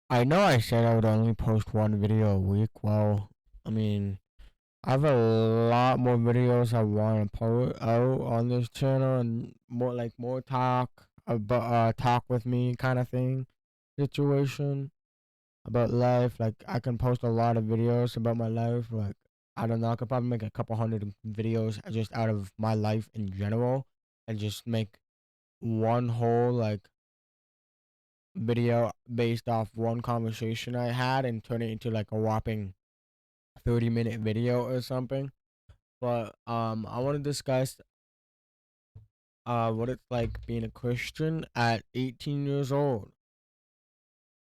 I know I said I would only post one video a week. Well, I mean, I have a lot more videos I want to post out on this channel, and more talk about talk with me kind of thing situation about life. Like I can post a lot of videos about my life. Like I don't know, I could probably make a couple hundred videos just out of my life in general, and just make one whole like video based off one conversation I had and turn it into like a whopping 30-minute video or something. But I want to discuss what it's like being a Christian at 18 years old.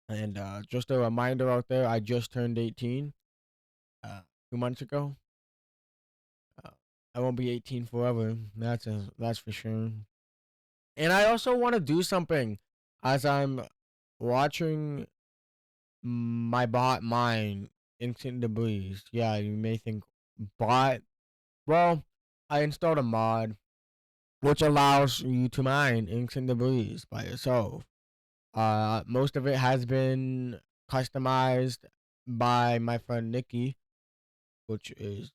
And just a reminder out there, I just turned 18 2 months ago. Uh, I won't be 18 forever. That's for sure. And I also want to do something as I'm watching my bot mine Instant Debris. Yeah, you may think bot. Well, I installed a mod which allows you to mine Instant Debris by yourself. Most of it has been customized by my friend Nikki, which is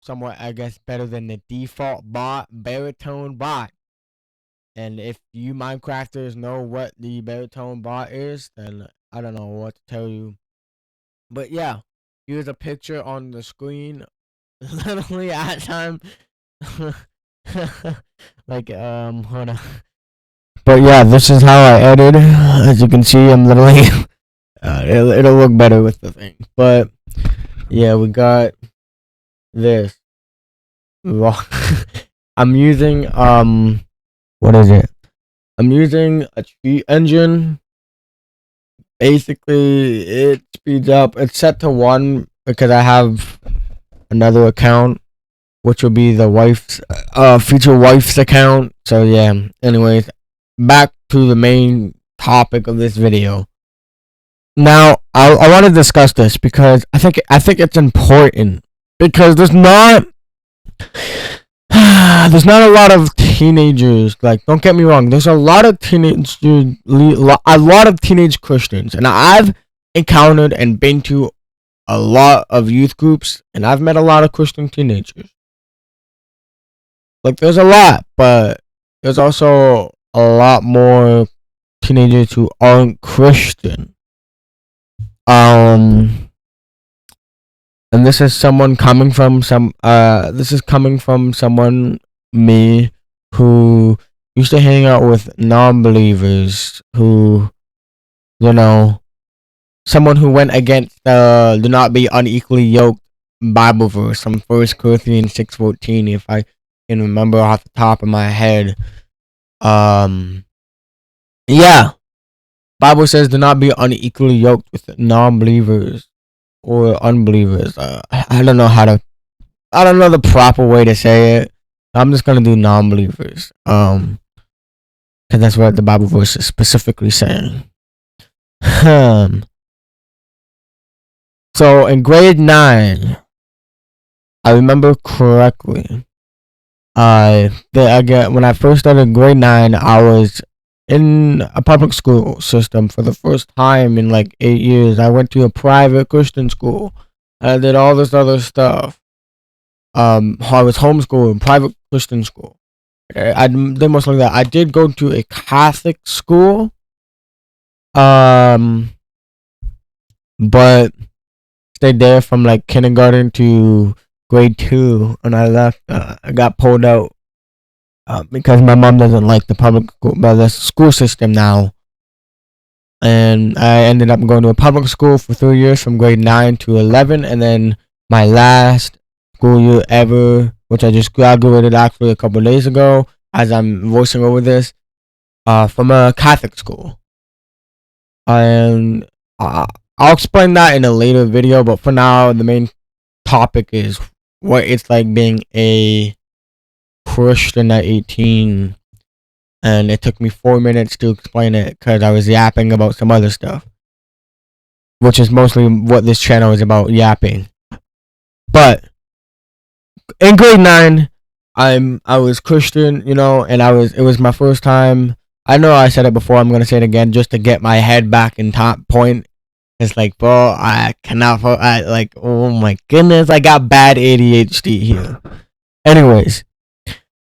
somewhat, I guess, better than the default bot, Baritone bot. And if you Minecrafters know what the Baritone bot is, then I don't know what to tell you. But yeah, here's a picture on the screen. Literally at time. Like hold on. But yeah, this is how I edit. As you can see, I'm literally it'll look better with the thing. But yeah, we got this. I'm using what is it? I'm using a cheat engine. Basically, it speeds up. It's set to 1 because I have another account, which will be the wife's future wife's account. So yeah. Anyways, back to the main topic of this video. Now, I want to discuss this because I think it's important because there's not a lot of teenagers. Like, don't get me wrong. There's a lot of teenage Christians, and I've encountered and been to a lot of youth groups, and I've met a lot of Christian teenagers. Like, there's a lot, but there's also a lot more teenagers who aren't Christian. And this is someone coming from someone, me, who used to hang out with non-believers, who, you know, someone who went against do not be unequally yoked Bible verse from 1 Corinthians 6:14, if I can remember off the top of my head. Yeah, Bible says do not be unequally yoked with non-believers or unbelievers. I don't know the proper way to say it. I'm just gonna do non-believers. Because that's what the Bible verse is specifically saying. So in grade 9, I remember correctly. When I first started grade 9, I was in a public school system for the first time in like 8 years. I went to a private Christian school. I did all this other stuff. I was homeschooled in private Christian school. I did mostly that. I did go to a Catholic school. But stayed there from like kindergarten to grade 2, and I left. I got pulled out because my mom doesn't like the school system now, and I ended up going to a public school for 3 years from grade 9 to 11, and then my last school year ever, which I just graduated actually a couple days ago, as I'm voicing over this, from a Catholic school, and I'll explain that in a later video. But for now, the main topic is what it's like being a Christian at 18, and it took me 4 minutes to explain it because I was yapping about some other stuff, which is mostly what this channel is about, yapping. But in grade 9, I was Christian, and it was my first time. I know I said it before. I'm gonna say it again just to get my head back in top point. It's like, bro, I cannot. Oh my goodness, I got bad ADHD here. Anyways,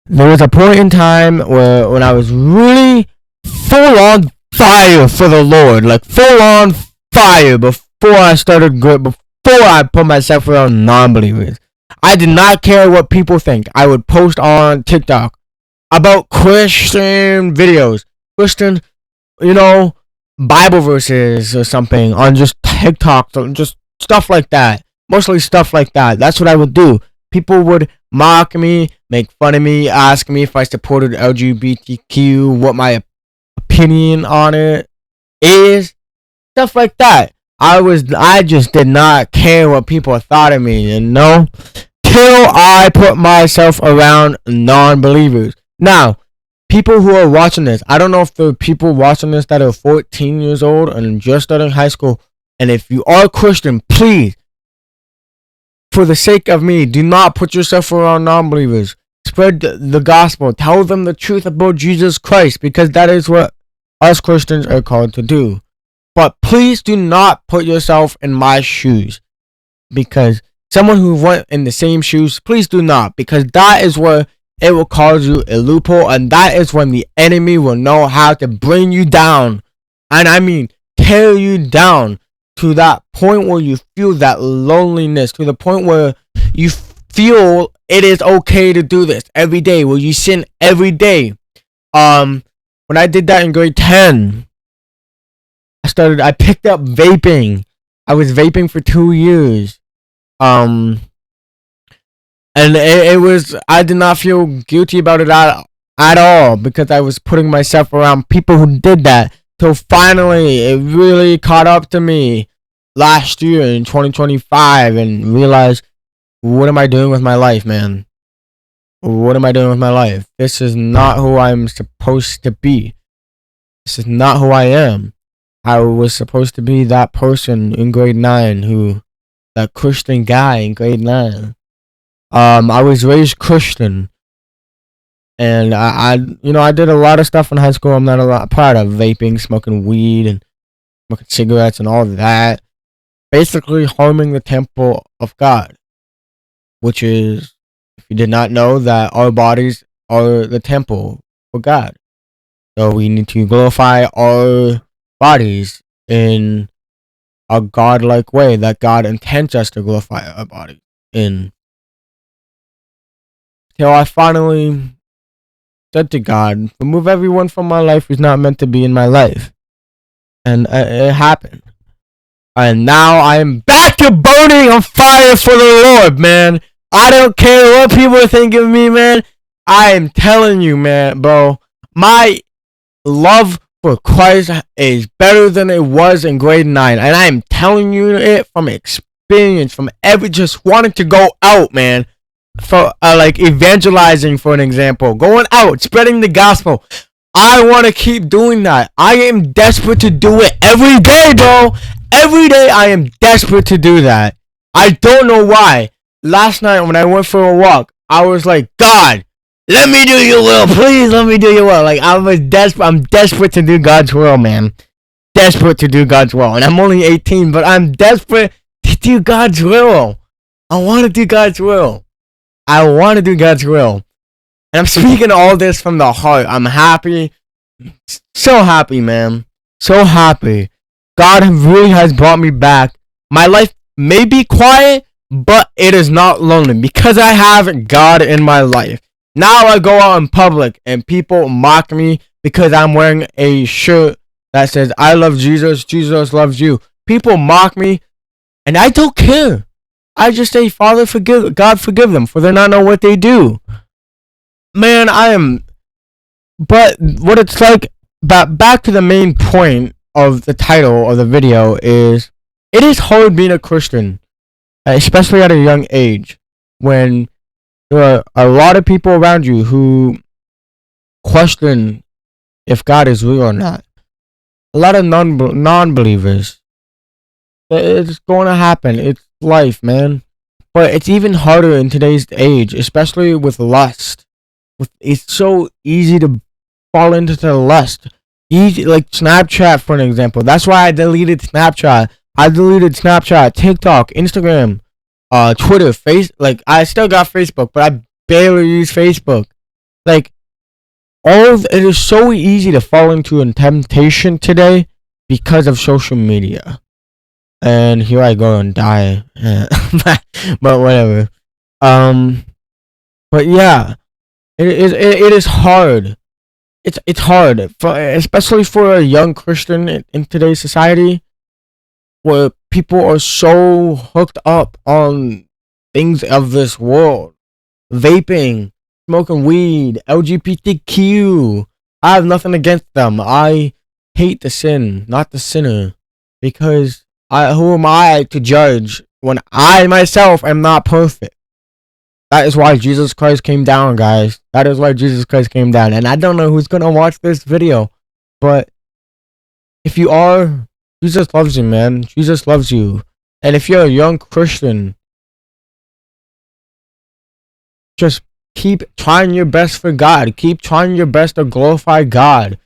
there was a point in time where when I was really full on fire for the Lord, like full on fire before I started good, before I put myself around non-believers. I did not care what people think. I would post on TikTok about Christian videos, Christian, Bible verses or something on just TikTok, just stuff like that. Mostly stuff like that. That's what I would do. People would mock me, make fun of me, ask me if I supported LGBTQ, what my opinion on it is, stuff like that. I just did not care what people thought of me, till I put myself around non-believers. Now, people who are watching this, I don't know if there are people watching this that are 14 years old and just starting high school, and if you are Christian, please, for the sake of me, do not put yourself around non-believers. Spread the gospel. Tell them the truth about Jesus Christ, because that is what us Christians are called to do. But please do not put yourself in my shoes, because someone who went in the same shoes, please do not, because that is where it will cause you a loophole, and that is when the enemy will know how to bring you down, and I mean tear you down to that point where you feel that loneliness, to the point where you feel it is okay to do this every day, where you sin every day. When I did that in grade 10, I picked up vaping. I was vaping for 2 years. And it was, I did not feel guilty about it at all, because I was putting myself around people who did that. Till finally, it really caught up to me last year in 2025, and realized, what am I doing with my life, man? What am I doing with my life? This is not who I'm supposed to be. This is not who I am. I was supposed to be that person in grade 9 that Christian guy in grade 9. I was raised Christian, and I did a lot of stuff in high school I'm not proud of. Vaping, smoking weed, and smoking cigarettes, and all that. Basically harming the temple of God, which is, if you did not know, that our bodies are the temple for God. So we need to glorify our bodies in a godlike way that God intends us to glorify our bodies in. Till I finally said to God, remove everyone from my life who's not meant to be in my life. And it happened. And now I am back to burning on fire for the Lord, man. I don't care what people think of me, man. I am telling you, man, bro. My love for Christ is better than it was in grade 9. And I am telling you it from experience, from just wanting to go out, man. For like evangelizing, for an example. Going out, spreading the gospel. I want to keep doing that. I am desperate to do it every day, bro. Every day I am desperate to do that. I don't know why. Last night when I went for a walk, I was like, God, let me do your will. Please let me do your will. Like, I'm desperate to do God's will, man. Desperate to do God's will. And I'm only 18, but I'm desperate to do God's will. I want to do God's will. I want to do God's will. And I'm speaking all this from the heart. I'm happy. So happy, man. So happy. God really has brought me back. My life may be quiet, but it is not lonely, because I have God in my life. Now I go out in public and people mock me because I'm wearing a shirt that says, I love Jesus, Jesus loves you. People mock me, and I don't care. I just say, God forgive them, for they not know what they do. Man, but what it's like, back to the main point of the title of the video is, it is hard being a Christian, especially at a young age, when there are a lot of people around you who question if God is real or not. A lot of non-believers. It's going to happen. It's life, man. But it's even harder in today's age, especially with lust. It's so easy to fall into the lust. Easy, like Snapchat, for an example. That's why I deleted Snapchat. I deleted Snapchat, TikTok, Instagram, Twitter, Like, I still got Facebook, but I barely use Facebook. Like, it is so easy to fall into a temptation today because of social media. And here I go and die. But whatever. But yeah, it is hard. It's hard, especially for a young Christian in today's society, where people are so hooked up on things of this world, vaping, smoking weed, LGBTQ. I have nothing against them. I hate the sin, not the sinner, because who am I to judge when I myself am not perfect? That is why Jesus Christ came down, guys. That is why Jesus Christ came down. And I don't know who's gonna watch this video, but if you are, Jesus loves you, man. Jesus loves you. And if you're a young Christian, just keep trying your best for God. Keep trying your best to glorify God.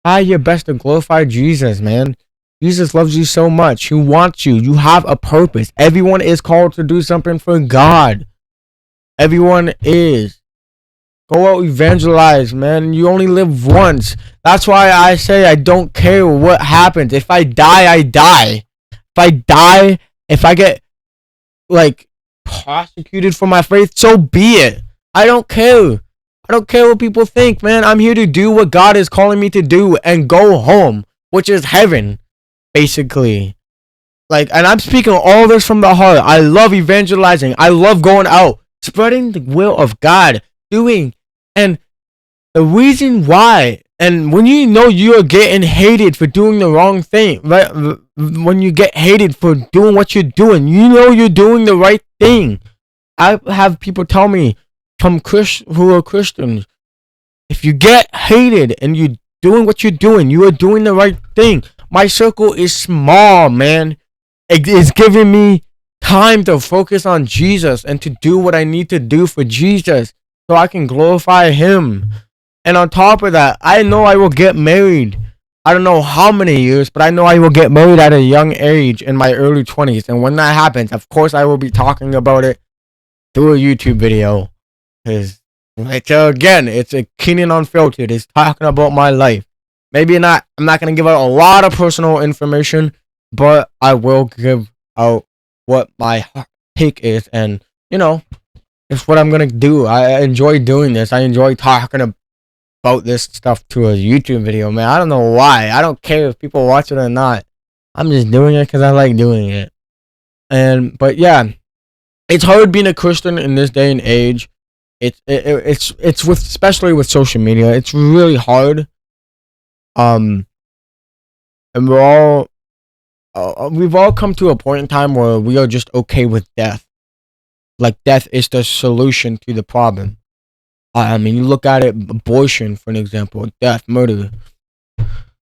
Try your best to glorify Jesus, man. Jesus loves you so much. He wants you. You have a purpose. Everyone is called to do something for God. Everyone is. Go out, evangelize, man. You only live once. That's why I say I don't care what happens. If I die, I die. If I get, like, prosecuted for my faith, so be it. I don't care. I don't care what people think, man. I'm here to do what God is calling me to do and go home, which is heaven, basically. Like, and I'm speaking all this from the heart. I love evangelizing. I love going out, spreading the will of God, and the reason why, and when you know you're getting hated for doing the wrong thing, right? When you get hated for doing what you're doing, you know you're doing the right thing. I have people tell me who are Christians, if you get hated and you're doing what you're doing, you are doing the right thing. My circle is small, man. It is giving me time to focus on Jesus and to do what I need to do for Jesus so I can glorify him. And on top of that, I know I will get married. I don't know how many years, but I know I will get married at a young age in my early 20s. And when that happens, of course, I will be talking about it through a YouTube video. Because, again, it's a Keenan Unfiltered. It's talking about my life. Maybe not. I'm not going to give out a lot of personal information, but I will give out what my take is. And, it's what I'm going to do. I enjoy doing this. I enjoy talking about this stuff to a YouTube video, man. I don't know why. I don't care if people watch it or not. I'm just doing it because I like doing it. But yeah, it's hard being a Christian in this day and age. It's especially with social media. It's really hard. And we've all come to a point in time where we are just okay with death. Like, death is the solution to the problem. I mean, you look at it, abortion, for an example, death, murder.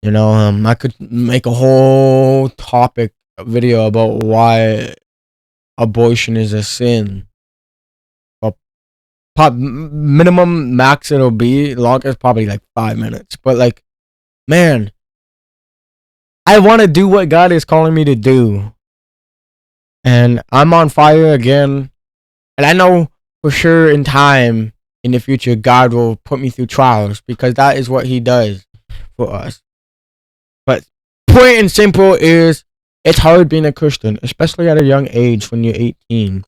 I could make a whole topic video about why abortion is a sin. Minimum max it'll be, longest probably like 5 minutes. But, like, man, I want to do what God is calling me to do. And I'm on fire again. And I know for sure in time, in the future, God will put me through trials because that is what he does for us. But point and simple is, it's hard being a Christian, especially at a young age when you're 18.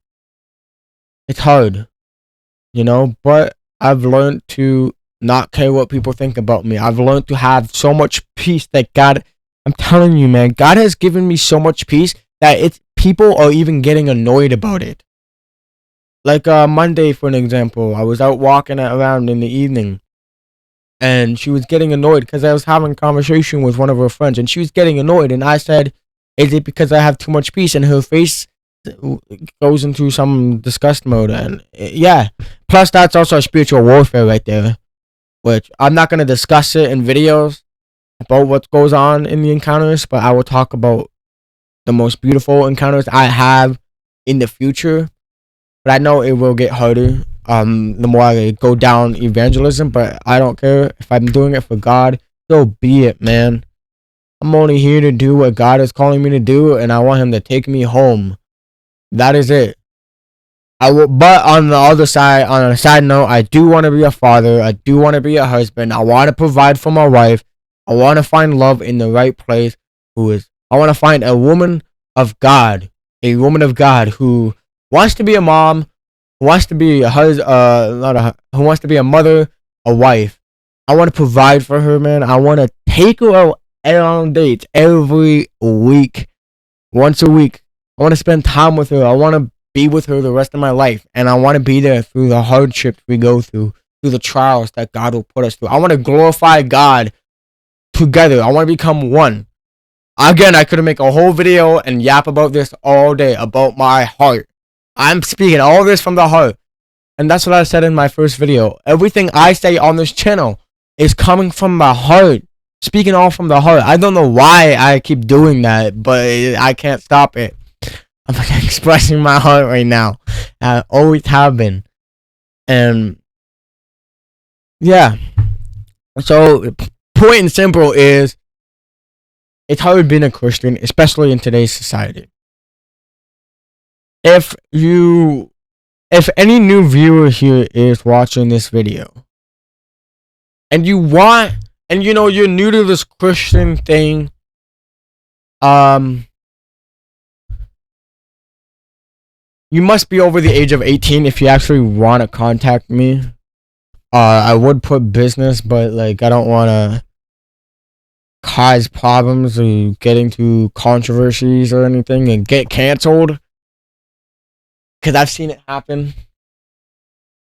It's hard, but I've learned to not care what people think about me. I've learned to have so much peace that God, I'm telling you, man, God has given me so much peace that people are even getting annoyed about it. Like Monday, for an example, I was out walking around in the evening, and she was getting annoyed because I was having a conversation with one of her friends, and she was getting annoyed, and I said, is it because I have too much peace? And her face goes into some disgust mode, and yeah. Plus, that's also a spiritual warfare right there, which I'm not going to discuss it in videos about what goes on in the encounters, but I will talk about the most beautiful encounters I have in the future. But I know it will get harder. the more I go down evangelism. But I don't care if I'm doing it for God. So be it, man. I'm only here to do what God is calling me to do, and I want Him to take me home. That is it. But on the other side, on a side note, I do want to be a father. I do want to be a husband. I want to provide for my wife. I want to find love in the right place. I want to find a woman of God, who wants to be a mom, who wants to be who wants to be a mother, a wife. I want to provide for her, man. I want to take her out on dates every week, once a week. I want to spend time with her. I want to be with her the rest of my life, and I want to be there through the hardships we go through the trials that God will put us through. I want to glorify God together. I want to become one. Again, I could make a whole video and yap about this all day, about my heart. I'm speaking all this from the heart, and that's what I said in my first video. Everything I say on this channel is coming from my heart, speaking all from the heart. I don't know why I keep doing that, but I can't stop it. I'm expressing my heart right now. I always have been. And yeah. So, point and simple is, it's hard being a Christian, especially in today's society. If any new viewer here is watching this video, and you're new to this Christian thing, you must be over the age of 18 if you actually want to contact me. I would put business, but I don't want to cause problems or get into controversies or anything and get canceled, because I've seen it happen.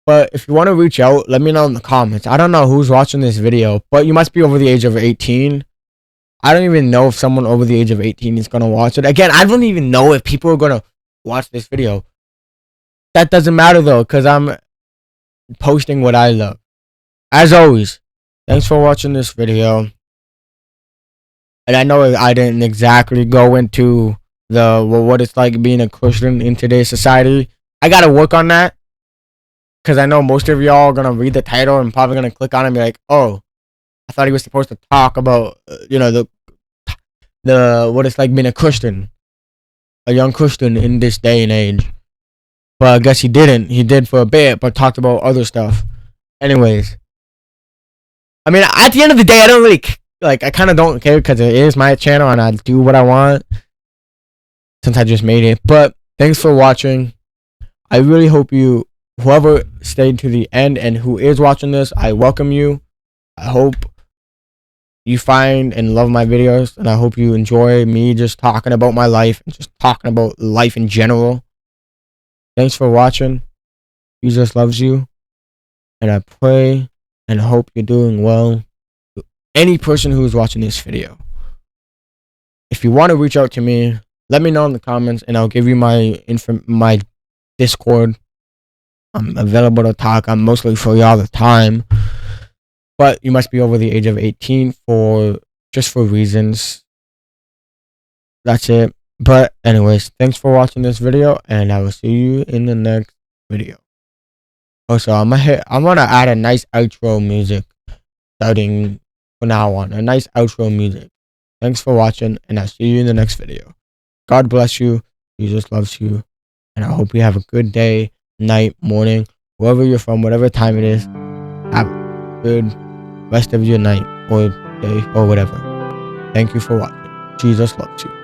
But if you want to reach out, let me know in the comments. I don't know who's watching this video, but you must be over the age of 18. I don't even know if someone over the age of 18 is going to watch it. Again, I don't even know if people are going to watch this video. That doesn't matter though, because I'm posting what I love. As always, thanks for watching this video. And I know I didn't exactly go into what it's like being a Christian in today's society. I gotta work on that, because I know most of y'all are gonna read the title and probably gonna click on it and be like, "Oh, I thought he was supposed to talk about the what it's like being a Christian, a young Christian in this day and age." But I guess he didn't. He did for a bit, but talked about other stuff. Anyways, I mean, at the end of the day, I don't really I kind of don't care, because it is my channel and I do what I want since I just made it. But thanks for watching. I really hope whoever stayed to the end and who is watching this, I welcome you. I hope you find and love my videos, and I hope you enjoy me just talking about my life and just talking about life in general. Thanks for watching. Jesus loves you, and I pray and hope you're doing well. To any person who is watching this video, if you want to reach out to me, let me know in the comments, and I'll give you my Discord. I'm available to talk. I'm mostly free all the time, but you must be over the age of 18 for reasons. That's it. But anyways, thanks for watching this video, and I will see you in the next video. Also, I'm gonna add a nice outro music starting from now on. A nice outro music. Thanks for watching, and I'll see you in the next video. God bless you. Jesus loves you, and I hope you have a good day, night, morning, wherever you're from, whatever time it is. Have a good rest of your night or day or whatever. Thank you for watching. Jesus loves you.